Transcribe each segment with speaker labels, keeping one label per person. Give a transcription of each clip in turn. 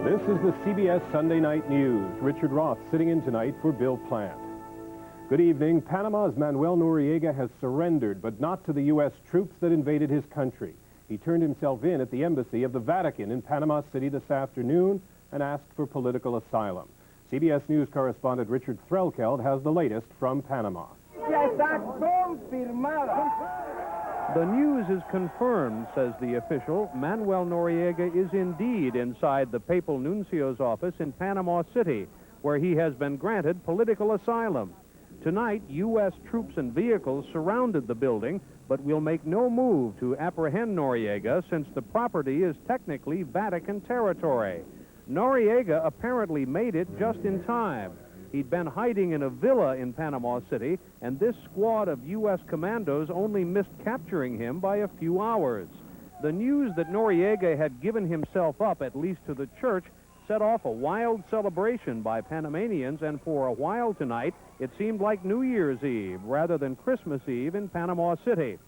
Speaker 1: This is the CBS Sunday Night News. Richard Roth sitting in tonight for Bill Plant. Good evening. Panama's Manuel Noriega has surrendered, but not to the U.S. troops that invaded his country. He turned himself in at the embassy of the Vatican in Panama City this afternoon and asked for political asylum. CBS News correspondent Richard Clerical has the latest from Panama.
Speaker 2: The news is confirmed, says the official. Manuel Noriega is indeed inside the papal nuncio's office in Panama City, where he has been granted political asylum. Tonight, U.S. troops and vehicles surrounded the building, but will make no move to apprehend Noriega since the property is technically Vatican territory. Noriega apparently made it just in time. He'd been hiding in a villa in Panama City, and this squad of U.S. commandos only missed capturing him by a few hours. The news that Noriega had given himself up, at least to the church, set off a wild celebration by Panamanians, and for a while tonight, it seemed like New Year's Eve rather than Christmas Eve in Panama City.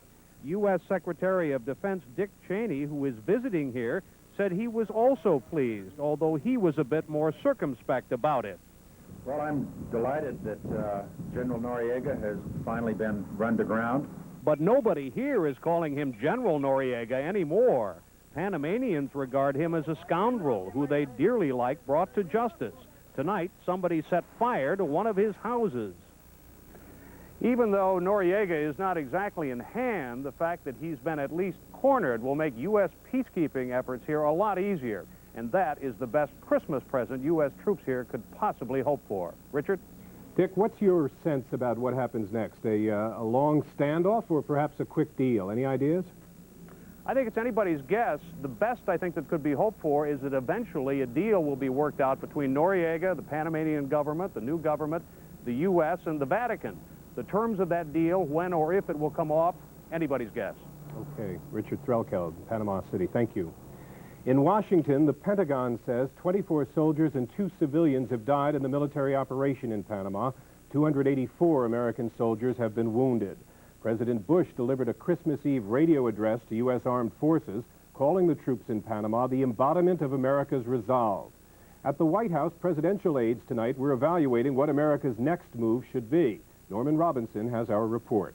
Speaker 2: U.S. Secretary of Defense Dick Cheney, who is visiting here, said he was also pleased, although he was a bit more circumspect about it.
Speaker 3: Well, I'm delighted that General Noriega has finally been run to ground.
Speaker 2: But nobody here is calling him General Noriega anymore. Panamanians regard him as a scoundrel who they dearly like brought to justice. Tonight, somebody set fire to one of his houses. Even though Noriega is not exactly in hand, the fact that he's been at least cornered will make U.S. peacekeeping efforts here a lot easier. And that is the best Christmas present U.S. troops here could possibly hope for. Richard?
Speaker 1: Dick, what's your sense about what happens next? A long standoff or perhaps a quick deal? Any ideas?
Speaker 2: I think it's anybody's guess. The best I think that could be hoped for is that eventually a deal will be worked out between Noriega, the Panamanian government, the new government, the U.S., and the Vatican. The terms of that deal, when or if it will come off, anybody's guess.
Speaker 1: Okay. Richard Clerical, Panama City. Thank you. In Washington, the Pentagon says 24 soldiers and 2 civilians have died in the military operation in Panama. 284 American soldiers have been wounded. President Bush delivered a Christmas Eve radio address to U.S. Armed Forces, calling the troops in Panama the embodiment of America's resolve. At the White House, presidential aides tonight were evaluating what America's next move should be. Norman Robinson has our report.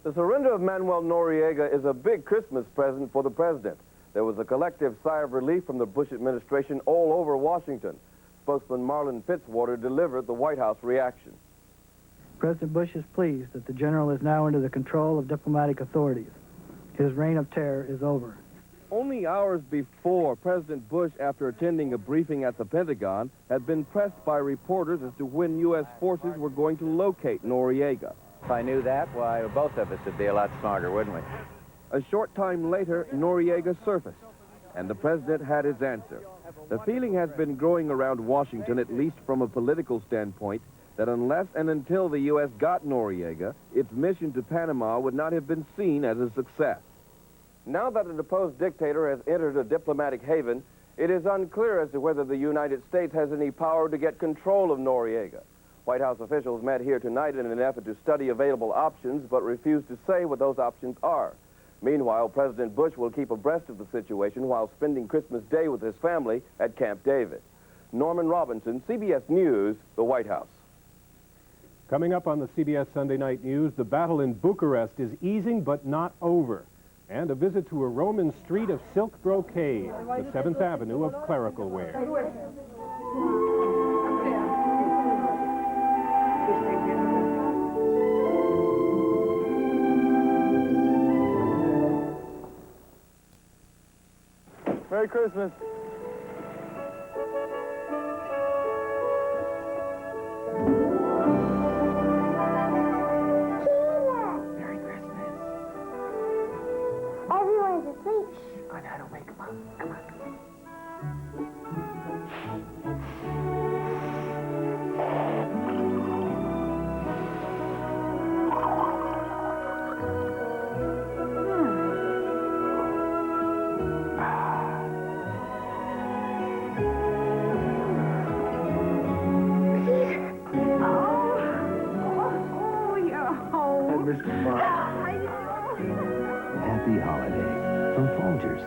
Speaker 4: The surrender of Manuel Noriega is a big Christmas present for the president. There was a collective sigh of relief from the Bush administration all over Washington. Spokesman Marlin Fitzwater delivered the White House reaction.
Speaker 5: President Bush is pleased that the general is now under the control of diplomatic authorities. His reign of terror is over.
Speaker 4: Only hours before, President Bush, after attending a briefing at the Pentagon, had been pressed by reporters as to when U.S. forces were going to locate Noriega.
Speaker 6: If I knew that, why, both of us would be a lot smarter, wouldn't we?
Speaker 4: A short time later, Noriega surfaced, and the president had his answer. The feeling has been growing around Washington, at least from a political standpoint, that unless and until the U.S. got Noriega, its mission to Panama would not have been seen as a success. Now that a deposed dictator has entered a diplomatic haven, it is unclear as to whether the United States has any power to get control of Noriega. White House officials met here tonight in an effort to study available options, but refused to say what those options are. Meanwhile, President Bush will keep abreast of the situation while spending Christmas Day with his family at Camp David. Norman Robinson, CBS News, the White House.
Speaker 1: Coming up on the CBS Sunday Night News, the battle in Bucharest is easing but not over. And a visit to a Roman street of silk brocade, the 7th Avenue of clerical wear.
Speaker 4: Merry Christmas.
Speaker 7: Merry Christmas. Everyone's asleep. I know, don't wake them up. Come on.
Speaker 8: Happy holidays from Folgers.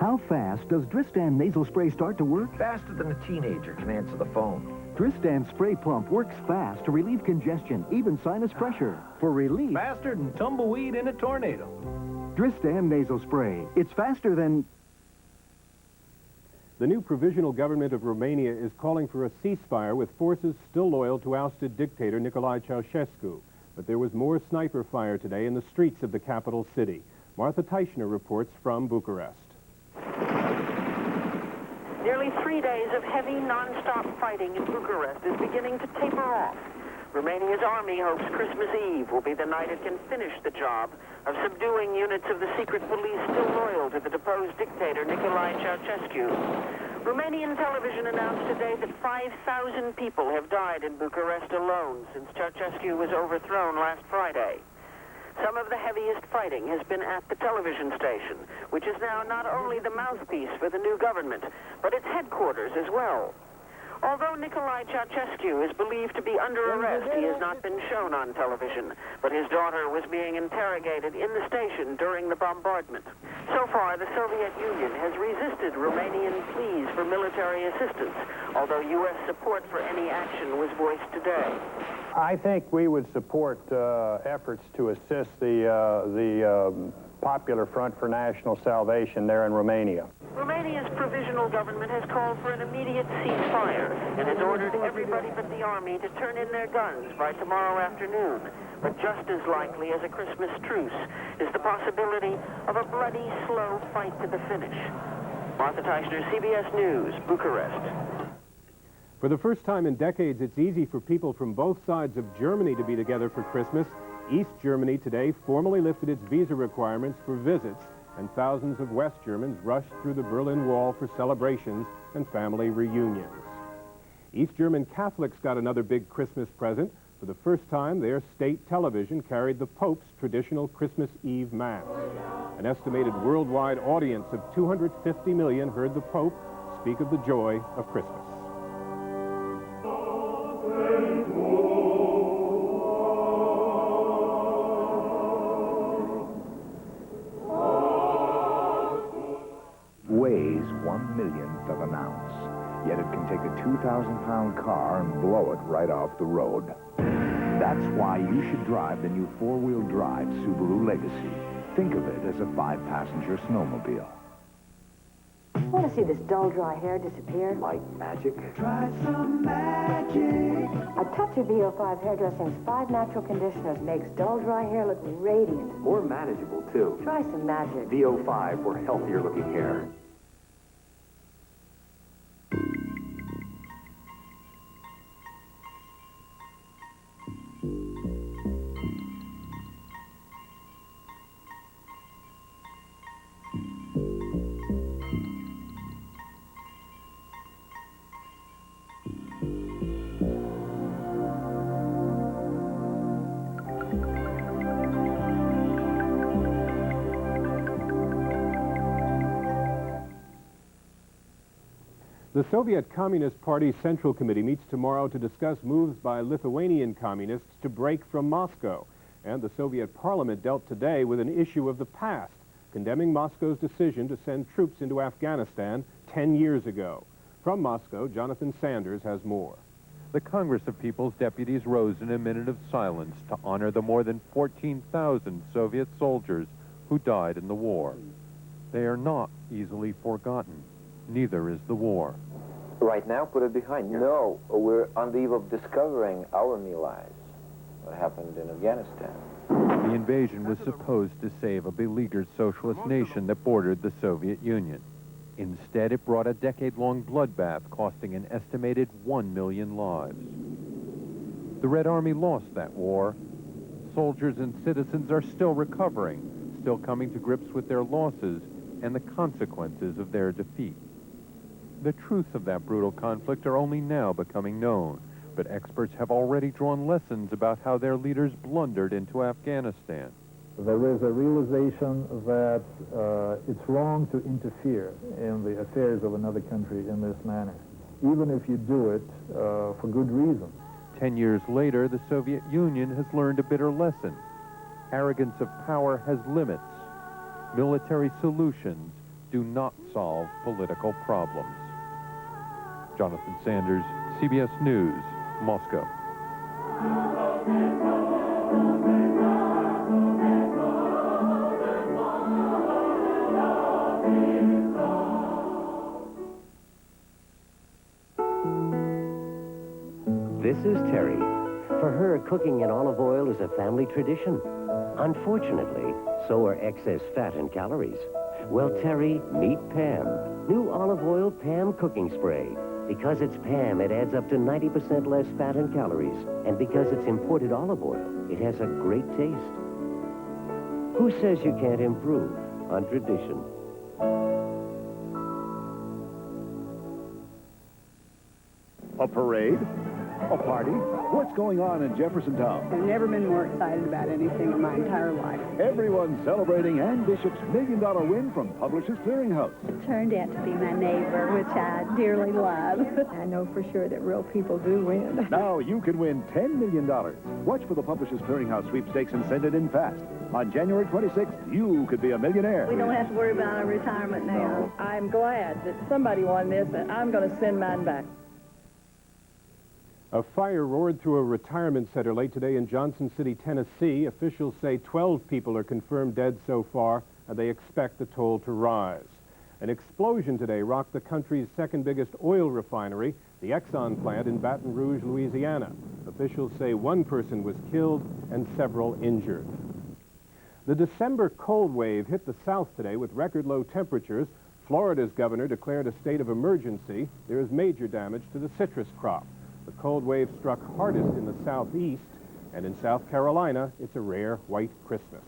Speaker 8: How fast does Dristan nasal spray start to work?
Speaker 9: Faster than a teenager can answer the phone.
Speaker 8: Dristan spray pump works fast to relieve congestion, even sinus pressure. For relief,
Speaker 9: Faster than tumbleweed in a tornado.
Speaker 8: Dristan nasal spray. It's faster than...
Speaker 1: The new provisional government of Romania is calling for a ceasefire with forces still loyal to ousted dictator Nicolae Ceausescu. But there was more sniper fire today in the streets of the capital city. Martha Teichner reports from Bucharest.
Speaker 10: Nearly 3 days of heavy, non-stop fighting in Bucharest is beginning to taper off. Romania's army hopes Christmas Eve will be the night it can finish the job of subduing units of the secret police still loyal to the deposed dictator Nicolae Ceausescu. Romanian television announced today that 5,000 people have died in Bucharest alone since Ceausescu was overthrown last Friday. Some of the heaviest fighting has been at the television station, which is now not only the mouthpiece for the new government, but its headquarters as well. Although Nicolae Ceausescu is believed to be under arrest, he has not been shown on television, but his daughter was being interrogated in the station during the bombardment. So far, the Soviet Union has resisted Romanian pleas for military assistance, although U.S. support for any action was voiced today.
Speaker 11: I think we would support efforts to assist the Popular Front for National Salvation there in Romania.
Speaker 10: Romania's provisional government has called for an immediate ceasefire and has ordered everybody but the army to turn in their guns by tomorrow afternoon. But just as likely as a Christmas truce is the possibility of a bloody, slow fight to the finish. Martha Teichner, CBS News, Bucharest.
Speaker 1: For the first time in decades, it's easy for people from both sides of Germany to be together for Christmas. East Germany today formally lifted its visa requirements for visits, and thousands of West Germans rushed through the Berlin Wall for celebrations and family reunions. East German Catholics got another big Christmas present. For the first time, their state television carried the Pope's traditional Christmas Eve Mass. An estimated worldwide audience of 250 million heard the Pope speak of the joy of Christmas.
Speaker 12: Weighs 1/1,000,000th of an ounce, yet it can take a 2,000-pound car and blow it right off the road. That's why you should drive the new four-wheel drive Subaru Legacy. Think of it as a 5-passenger snowmobile.
Speaker 7: Want to see this dull, dry hair disappear?
Speaker 12: Like magic?
Speaker 7: Try some magic. A touch of VO5 hairdressing's 5 natural conditioners makes dull, dry hair look radiant.
Speaker 13: More manageable, too.
Speaker 7: Try some magic.
Speaker 13: VO5 for healthier-looking hair.
Speaker 1: The Soviet Communist Party Central Committee meets tomorrow to discuss moves by Lithuanian communists to break from Moscow. And the Soviet Parliament dealt today with an issue of the past, condemning Moscow's decision to send troops into Afghanistan 10 years ago. From Moscow, Jonathan Sanders has more.
Speaker 2: The Congress of People's Deputies rose in a minute of silence to honor the more than 14,000 Soviet soldiers who died in the war. They are not easily forgotten. Neither is the war.
Speaker 6: Right now, put it behind you. No, we're on the eve of discovering our My Lais, what happened in Afghanistan.
Speaker 2: The invasion was supposed to save a beleaguered socialist nation that bordered the Soviet Union. Instead, it brought a decade-long bloodbath costing an estimated 1 million lives. The Red Army lost that war. Soldiers and citizens are still recovering, still coming to grips with their losses and the consequences of their defeat. The truth of that brutal conflict are only now becoming known, but experts have already drawn lessons about how their leaders blundered into Afghanistan.
Speaker 14: There is a realization that it's wrong to interfere in the affairs of another country in this manner, even if you do it for good reasons.
Speaker 2: 10 years later, the Soviet Union has learned a bitter lesson. Arrogance of power has limits. Military solutions
Speaker 15: do not solve political problems. Jonathan Sanders, CBS News, Moscow.
Speaker 16: This is Terry. For her, cooking in olive oil is a family tradition. Unfortunately, so are excess fat and calories. Well, Terry, meet Pam. New olive oil Pam cooking spray. Because it's Pam, it adds up to 90% less fat and calories. And because it's imported olive oil, it has a great taste. Who says you can't improve on tradition?
Speaker 12: A parade? A party? What's going on in Jeffersontown?
Speaker 17: I've never been more excited about anything in my entire life.
Speaker 12: Everyone's celebrating Ann Bishop's $1 million win from Publishers Clearinghouse.
Speaker 18: Turned out to be my neighbor, which I dearly love.
Speaker 17: I know for sure that real people do win.
Speaker 12: Now you can win $10 million. Watch for the Publishers Clearinghouse sweepstakes and send it in fast. On January 26th, you could be a millionaire.
Speaker 18: We don't have to worry about our retirement now.
Speaker 17: I'm glad that somebody won this, and I'm going to send mine back.
Speaker 1: A fire roared through a retirement center late today in Johnson City, Tennessee. Officials say 12 people are confirmed dead so far, and they expect the toll to rise. An explosion today rocked the country's second biggest oil refinery, the Exxon plant in Baton Rouge, Louisiana. Officials say one person was killed and several injured. The December cold wave hit the South today with record low temperatures. Florida's governor declared a state of emergency. There is major damage to the citrus crop. The cold wave struck hardest in the southeast, and in South Carolina, it's a rare white Christmas.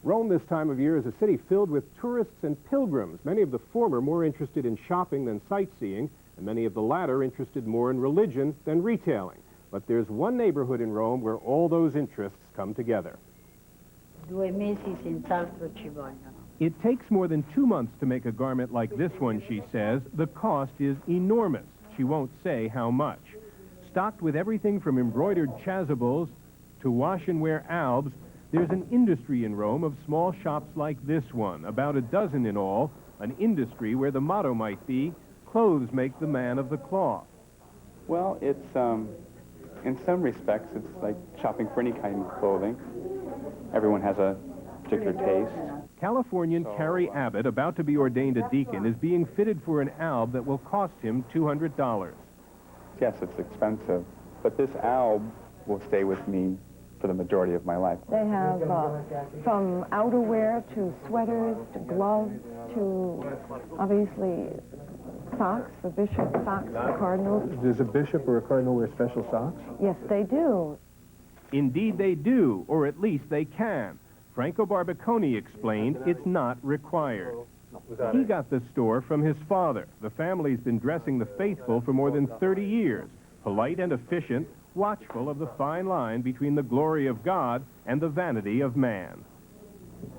Speaker 1: Rome this time of year is a city filled with tourists and pilgrims, many of the former more interested in shopping than sightseeing, and many of the latter interested more in religion than retailing. But there's one neighborhood in Rome where all those interests come together.
Speaker 19: 2 mesi senz'altro ci vogliono.
Speaker 1: It takes more than 2 months to make a garment like this one, she says. The cost is enormous. She won't say how much. Stocked with everything from embroidered chasubles to wash-and-wear albs, there's an industry in Rome of small shops like this one, about a dozen in all, an industry where the motto might be, clothes make the man of the cloth.
Speaker 20: Well, it's, in some respects, it's like shopping for any kind of clothing. Everyone has a particular taste.
Speaker 1: Californian Carrie Abbott, about to be ordained a deacon, is being fitted for an alb that will cost him $200.
Speaker 20: Yes, it's expensive, but this alb will stay with me for the majority of my life.
Speaker 21: They have from outerwear to sweaters to gloves to, obviously, socks for bishops, socks for cardinals.
Speaker 1: Does a bishop or a cardinal wear special socks?
Speaker 21: Yes, they do.
Speaker 1: Indeed they do, or at least they can. Franco Barbaconi explained it's not required. He got the store from his father. The family's been dressing the faithful for more than 30 years, polite and efficient, watchful of the fine line between the glory of God and the vanity of man.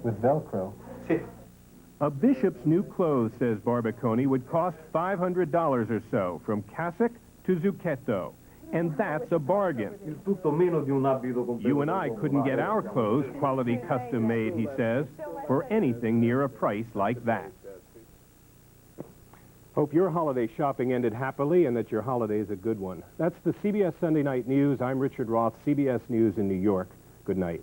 Speaker 1: With Velcro. A bishop's new clothes, says Barbaconi, would cost $500 or so, from cassock to zucchetto. And that's a bargain. You and I couldn't get our clothes quality custom made, he says, for anything near a price like that. Hope your holiday shopping ended happily and that your holiday is a good one. That's the CBS Sunday Night News. I'm Richard Roth, CBS News in New York. Good night.